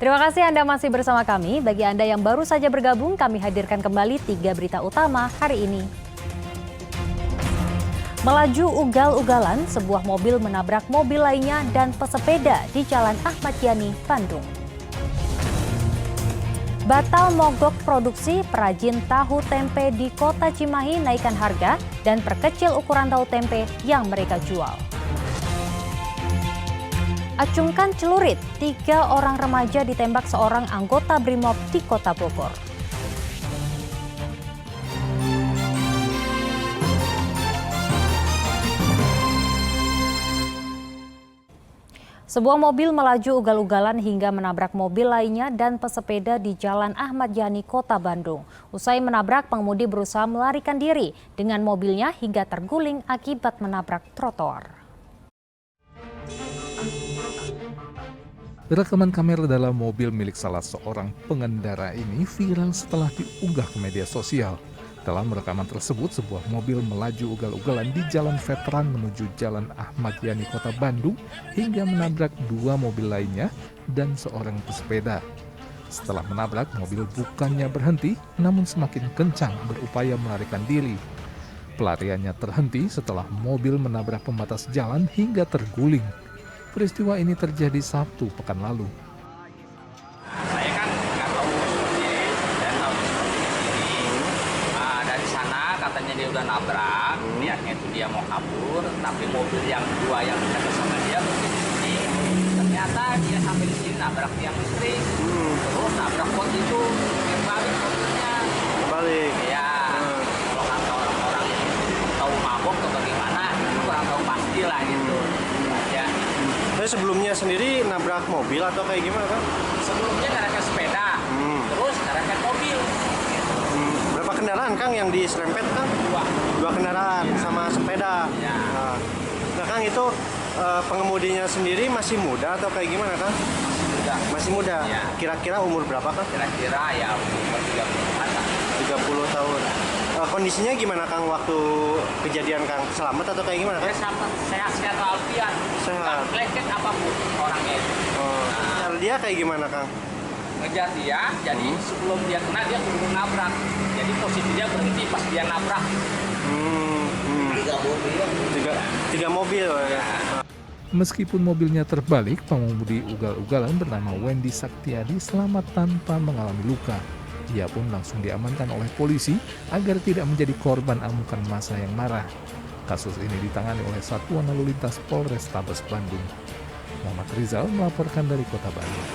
Terima kasih Anda masih bersama kami. Bagi Anda yang baru saja bergabung, kami hadirkan kembali 3 berita utama hari ini. Melaju ugal-ugalan, sebuah mobil menabrak mobil lainnya dan pesepeda di Jalan Ahmad Yani, Bandung. Batal mogok produksi, perajin tahu tempe di Kota Cimahi naikkan harga dan perkecil ukuran tahu tempe yang mereka jual. Acungkan celurit, 3 orang remaja ditembak seorang anggota BRIMOB di Kota Bogor. Sebuah mobil melaju ugal-ugalan hingga menabrak mobil lainnya dan pesepeda di Jalan Ahmad Yani, Kota Bandung. Usai menabrak, pengemudi berusaha melarikan diri dengan mobilnya hingga terguling akibat menabrak trotoar. Rekaman kamera dalam mobil milik salah seorang pengendara ini viral setelah diunggah ke media sosial. Dalam rekaman tersebut, sebuah mobil melaju ugal-ugalan di Jalan Veteran menuju Jalan Ahmad Yani, Kota Bandung, hingga menabrak 2 mobil lainnya dan seorang pesepeda. Setelah menabrak, mobil bukannya berhenti, namun semakin kencang berupaya melarikan diri. Pelariannya terhenti setelah mobil menabrak pembatas jalan hingga terguling. Peristiwa ini terjadi Sabtu pekan lalu. Saya kan nggak tahu seperti dan tahu seperti ini. Dari sana katanya dia udah nabrak, niatnya itu dia mau kabur, tapi mobil yang 2 yang dekat sama dia berhenti di sini. Ternyata dia sampai di sini nabrak tiang listrik, terus nabrak pot itu, yang balik mobilnya. Balik. Ya, kalau kata orang-orang yang tahu mabok atau bagaimana, itu kurang tahu pasti lah gitu. Ya. Tapi sebelumnya sendiri nabrak mobil atau kayak gimana kan? Sebelumnya ngerangkait sepeda, terus ngerangkait mobil. Berapa kendaraan Kang yang diserempet Kang? 2 kendaraan sama sepeda. Ya. Nah Kang itu pengemudinya sendiri masih muda atau kayak gimana Kang? Sudah. Masih muda. Ya. Kira-kira umur berapa Kang? Kira-kira ya umur 30-an lah. 30 tahun. Kondisinya gimana Kang waktu kejadian Kang? Selamat atau kayak gimana Dia Kang? sama sehat-sehat walafiat. Sehat. Lecet apapun orangnya itu. Cara dia kayak gimana Kang? Ngejar dia, jadi sebelum dia kena dia keburu nabrak. Jadi posisi dia berhenti pas dia nabrak. Tiga mobil. Ya. Meskipun mobilnya terbalik, pengemudi ugal-ugalan bernama Wendy Saktiadi selamat tanpa mengalami luka. Ia pun langsung diamankan oleh polisi agar tidak menjadi korban amukan massa yang marah. Kasus ini ditangani oleh Satuan Lalu Lintas Polrestabes Bandung. Muhammad Rizal melaporkan dari Kota Bandung.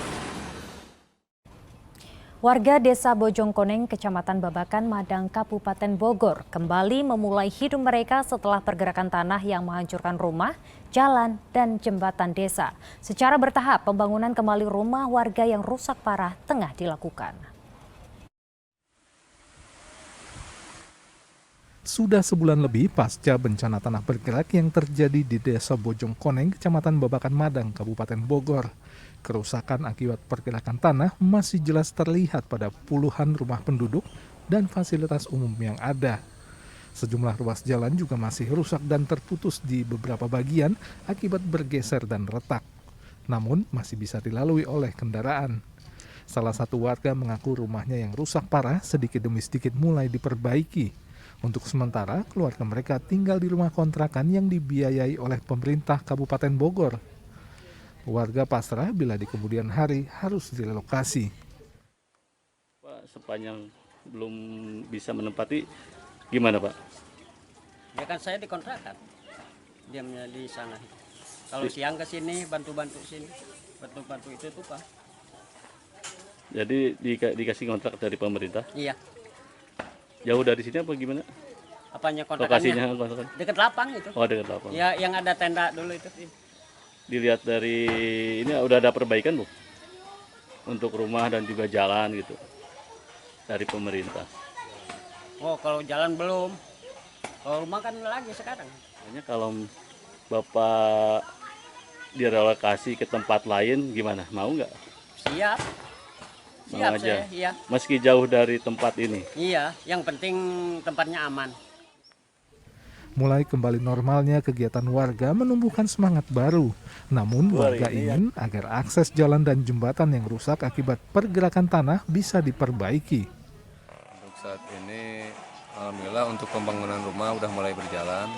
Warga Desa Bojongkoneng, Kecamatan Babakan, Madang, Kabupaten Bogor kembali memulai hidup mereka setelah pergerakan tanah yang menghancurkan rumah, jalan, dan jembatan desa. Secara bertahap, pembangunan kembali rumah warga yang rusak parah tengah dilakukan. Sudah sebulan lebih pasca bencana tanah bergerak yang terjadi di Desa Bojongkoneng, Kecamatan Babakan, Madang, Kabupaten Bogor. Kerusakan akibat pergerakan tanah masih jelas terlihat pada puluhan rumah penduduk dan fasilitas umum yang ada. Sejumlah ruas jalan juga masih rusak dan terputus di beberapa bagian akibat bergeser dan retak. Namun masih bisa dilalui oleh kendaraan. Salah satu warga mengaku rumahnya yang rusak parah sedikit demi sedikit mulai diperbaiki. Untuk sementara, keluarga mereka tinggal di rumah kontrakan yang dibiayai oleh pemerintah Kabupaten Bogor. Warga pasrah bila di kemudian hari harus direlokasi. Pak, sepanjang belum bisa menempati, gimana Pak? Ya kan saya dikontrakan, diamnya di sana. Kalau siang ke sini, bantu-bantu sini, bantu-bantu itu tuh Pak. Jadi dikasih kontrak dari pemerintah? Iya. Jauh dari sini apa gimana? Apanya kontrakannya? Lokasinya kontrakan? Dekat lapang itu. Oh, dekat lapang. Ya yang ada tenda dulu itu. Dilihat dari ini udah ada perbaikan Bu? Untuk rumah dan juga jalan gitu dari pemerintah. Oh kalau jalan belum. Kalau rumah kan lagi sekarang. Hanya kalau Bapak direlokasi ke tempat lain gimana? Mau nggak? Siap. Mau Siap aja. saya, iya. Meski jauh dari tempat ini. Iya, yang penting tempatnya aman. Mulai kembali normalnya kegiatan warga menumbuhkan semangat baru. Namun warga ingin agar akses jalan dan jembatan yang rusak akibat pergerakan tanah bisa diperbaiki. Untuk saat ini, alhamdulillah untuk pembangunan rumah udah mulai berjalan.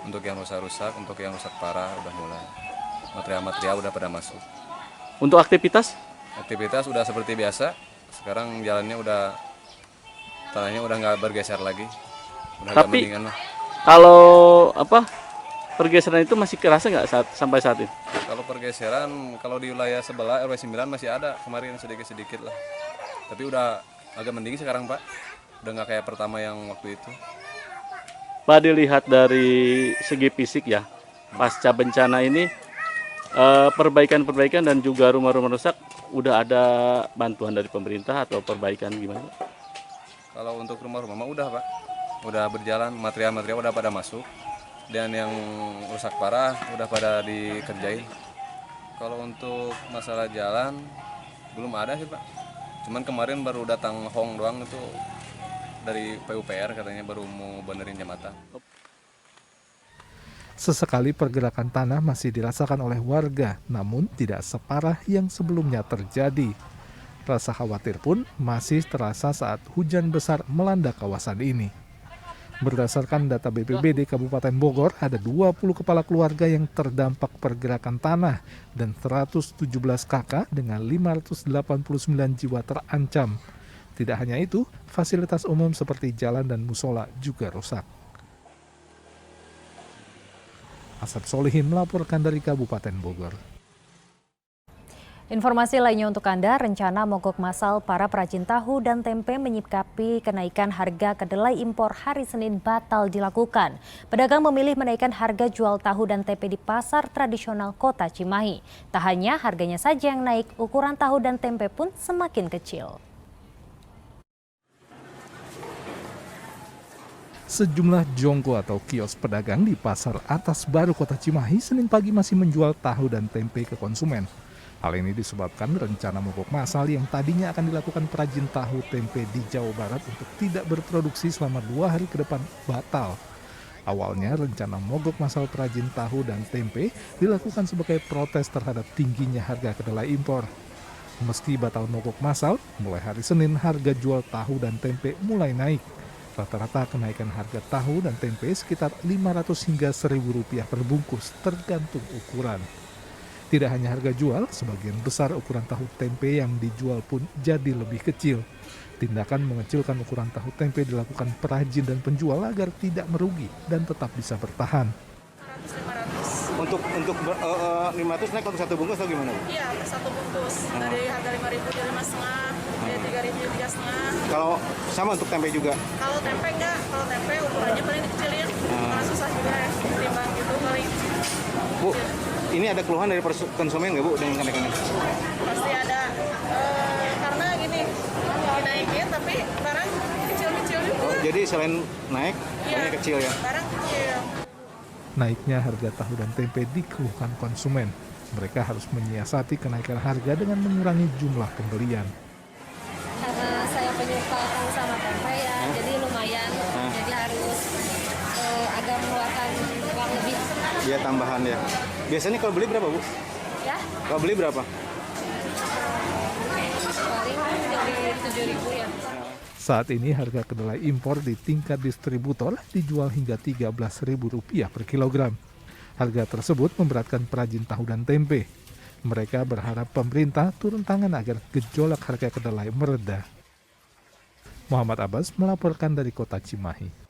Untuk yang rusak-rusak, untuk yang rusak parah udah mulai. Material-material udah pada masuk. Untuk aktivitas? Aktivitas udah seperti biasa. Sekarang jalannya tanahnya udah nggak bergeser lagi. Udah agak Tapi mendingan lah. kalau pergeseran itu masih kerasa nggak sampai saat ini? Kalau pergeseran, kalau di wilayah sebelah RW 9 masih ada kemarin sedikit-sedikit lah. Tapi udah agak mending sekarang Pak. Udah nggak kayak pertama yang waktu itu. Pak, dilihat dari segi fisik ya, pasca bencana ini perbaikan-perbaikan dan juga rumah-rumah rusak udah ada bantuan dari pemerintah atau perbaikan gimana? Kalau untuk rumah-rumah mah udah Pak. Udah berjalan, material-material udah pada masuk. Dan yang rusak parah udah pada dikerjain. Kalau untuk masalah jalan belum ada sih Pak. Cuman kemarin baru datang Hong doang itu dari PUPR katanya baru mau benerin jembatan. Sesekali pergerakan tanah masih dirasakan oleh warga, namun tidak separah yang sebelumnya terjadi. Rasa khawatir pun masih terasa saat hujan besar melanda kawasan ini. Berdasarkan data BPBD Kabupaten Bogor, ada 20 kepala keluarga yang terdampak pergerakan tanah dan 117 kakak dengan 589 jiwa terancam. Tidak hanya itu, fasilitas umum seperti jalan dan musola juga rusak. Asad Solihin melaporkan dari Kabupaten Bogor. Informasi lainnya untuk Anda, rencana mogok massal para perajin tahu dan tempe menyikapi kenaikan harga kedelai impor hari Senin batal dilakukan. Pedagang memilih menaikkan harga jual tahu dan tempe di pasar tradisional Kota Cimahi. Tak hanya harganya saja yang naik, ukuran tahu dan tempe pun semakin kecil. Sejumlah jonggo atau kios pedagang di Pasar Atas Baru Kota Cimahi Senin pagi masih menjual tahu dan tempe ke konsumen. Hal ini disebabkan rencana mogok massal yang tadinya akan dilakukan perajin tahu tempe di Jawa Barat untuk tidak berproduksi selama 2 hari ke depan batal. Awalnya rencana mogok massal perajin tahu dan tempe dilakukan sebagai protes terhadap tingginya harga kedelai impor. Meski batal mogok massal, mulai hari Senin harga jual tahu dan tempe mulai naik. Rata-rata kenaikan harga tahu dan tempe sekitar Rp500 hingga Rp1.000 per bungkus tergantung ukuran. Tidak hanya harga jual, sebagian besar ukuran tahu tempe yang dijual pun jadi lebih kecil. Tindakan mengecilkan ukuran tahu tempe dilakukan perajin dan penjual agar tidak merugi dan tetap bisa bertahan. 500. Untuk 500 naik untuk satu bungkus atau gimana? Iya, satu bungkus. Dari harga 5.000 jadi 5,5, dari 3.000 jadi 3,5. Kalau sama untuk tempe juga? Kalau tempe enggak, kalau tempe ukurannya paling dikecilin. Karena susah juga ya, timbang gitu paling. Bu, ini ada keluhan dari konsumen nggak Bu dengan kenaikan ini? Pasti ada. Karena gini, dinaikin tapi barang kecil-kecil juga. Jadi selain naik, barangnya kecil ya? Barang kecil. Naiknya harga tahu dan tempe dikeluhkan konsumen. Mereka harus menyiasati kenaikan harga dengan mengurangi jumlah pembelian. Karena saya penyuka tahu sama tempe ya, jadi lumayan. Jadi harus agak mengeluarkan uang lebih. Iya, tambahan ya. Biasanya kalau beli berapa Bu? Ya, Kalau beli berapa? paling dari 7.000 ya. Saat ini harga kedelai impor di tingkat distributor dijual hingga Rp13.000 per kilogram. Harga tersebut memberatkan perajin tahu dan tempe. Mereka berharap pemerintah turun tangan agar gejolak harga kedelai mereda. Muhammad Abbas melaporkan dari Kota Cimahi.